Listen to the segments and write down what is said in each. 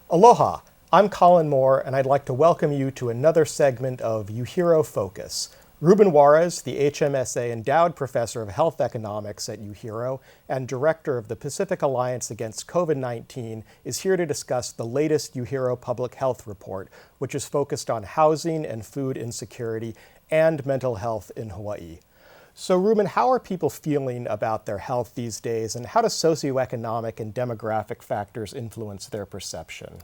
Aloha, I'm Colin Moore, and I'd like to welcome you to another segment of UHERO Focus. Ruben Juarez, the HMSA Endowed Professor of Health Economics at UHERO and Director of the Pacific Alliance Against COVID-19, is here to discuss the latest UHERO Public Health Report, which is focused on housing and food insecurity and mental health in Hawaii. So Ruben, how are people feeling about their health these days, and how do socioeconomic and demographic factors influence their perception?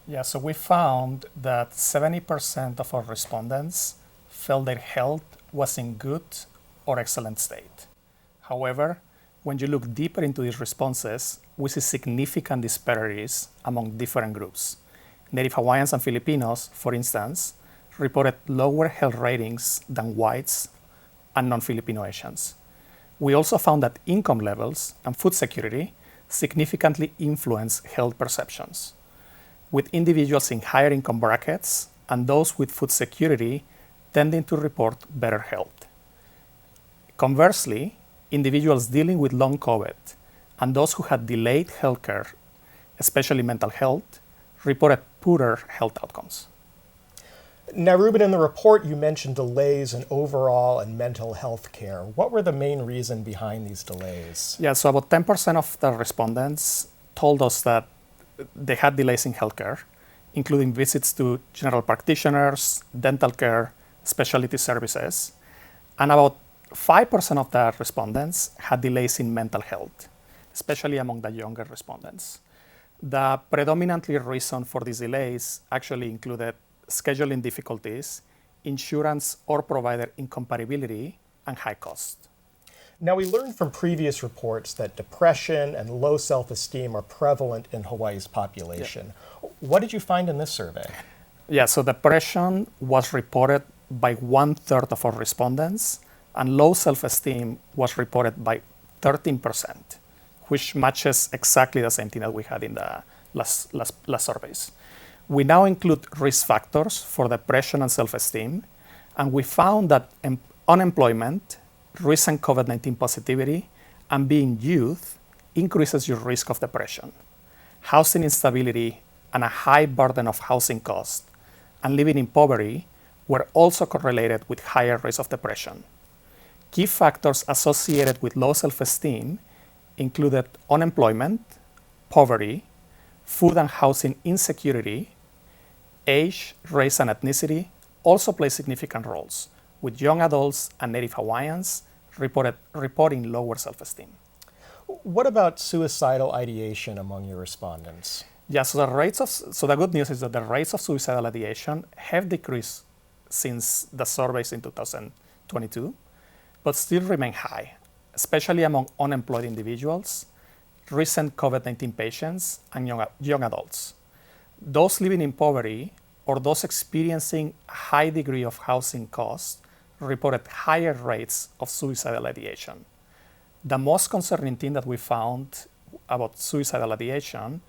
Yeah, so we found that 70% of our respondents felt their health was in good or excellent state. However, when you look deeper into these responses, we see significant disparities among different groups. Native Hawaiians and Filipinos, for instance, reported lower health ratings than whites and non-Filipino Asians. We also found that income levels and food security significantly influence health perceptions, with individuals in higher income brackets and those with food security tending to report better health. Conversely, individuals dealing with long COVID and those who had delayed healthcare, especially mental health, reported poorer health outcomes. Now, Ruben, in the report you mentioned delays in overall and mental health care. What were the main reason behind these delays? Yeah, so about 10% of the respondents told us that they had delays in healthcare, including visits to general practitioners, dental care, specialty services, and about 5% of the respondents had delays in mental health, especially among the younger respondents. The predominantly reason for these delays actually included scheduling difficulties, insurance or provider incompatibility, and high cost. Now, we learned from previous reports that depression and low self-esteem are prevalent in Hawaii's population. Yeah. What did you find in this survey? Yeah, so depression was reported by 1/3 of our respondents, and low self-esteem was reported by 13%, which matches exactly the same thing that we had in the last surveys. We now include risk factors for depression and self-esteem, and we found that unemployment, recent COVID-19 positivity, and being youth increases your risk of depression. Housing instability and a high burden of housing costs and living in poverty were also correlated with higher risk of depression. Key factors associated with low self-esteem included unemployment, poverty, food and housing insecurity, age, race, and ethnicity also play significant roles, with young adults and Native Hawaiians reporting lower self-esteem. What about suicidal ideation among your respondents? Yeah, so the good news is that the rates of suicidal ideation have decreased since the surveys in 2022, but still remain high, especially among unemployed individuals, recent COVID-19 patients, and young adults. Those living in poverty or those experiencing a high degree of housing costs reported higher rates of suicidal ideation. The most concerning thing that we found about suicidal ideation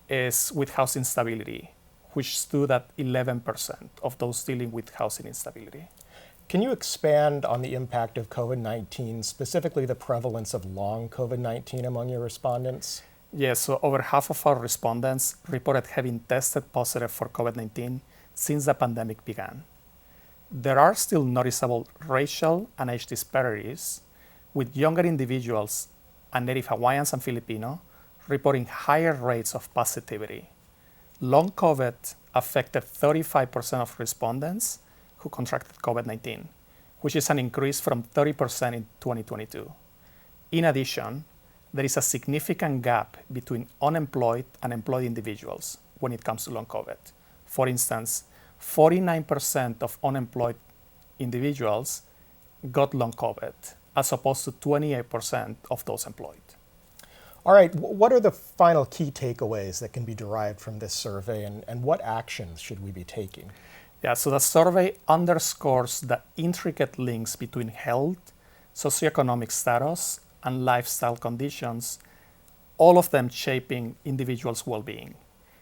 is with housing instability, which stood at 11% of those dealing with housing instability. Can you expand on the impact of COVID-19, specifically the prevalence of long COVID-19 among your respondents? Yes, so over half of our respondents reported having tested positive for COVID-19 since the pandemic began. There are still noticeable racial and age disparities, with younger individuals and Native Hawaiians and Filipino reporting higher rates of positivity. Long COVID affected 35% of respondents who contracted COVID-19, which is an increase from 30% in 2022. In addition, there is a significant gap between unemployed and employed individuals when it comes to long COVID. For instance, 49% of unemployed individuals got long COVID, as opposed to 28% of those employed. All right, what are the final key takeaways that can be derived from this survey, and what actions should we be taking? Yeah, so the survey underscores the intricate links between health, socioeconomic status, and lifestyle conditions, all of them shaping individuals' well-being.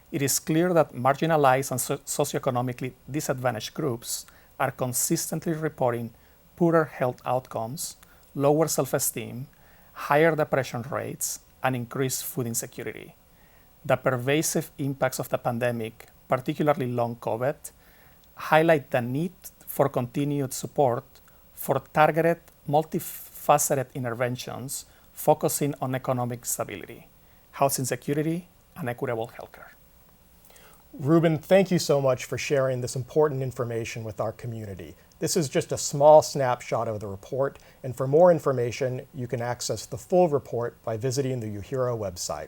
It is clear that marginalized and socioeconomically disadvantaged groups are consistently reporting poorer health outcomes, lower self-esteem, higher depression rates, and increased food insecurity. the pervasive impacts of the pandemic, particularly long COVID, highlight the need for continued support for targeted, multifaceted interventions focusing on economic stability, housing security, and equitable healthcare. Ruben, thank you so much for sharing this important information with our community. This is just a small snapshot of the report, and for more information, you can access the full report by visiting the UHERO website.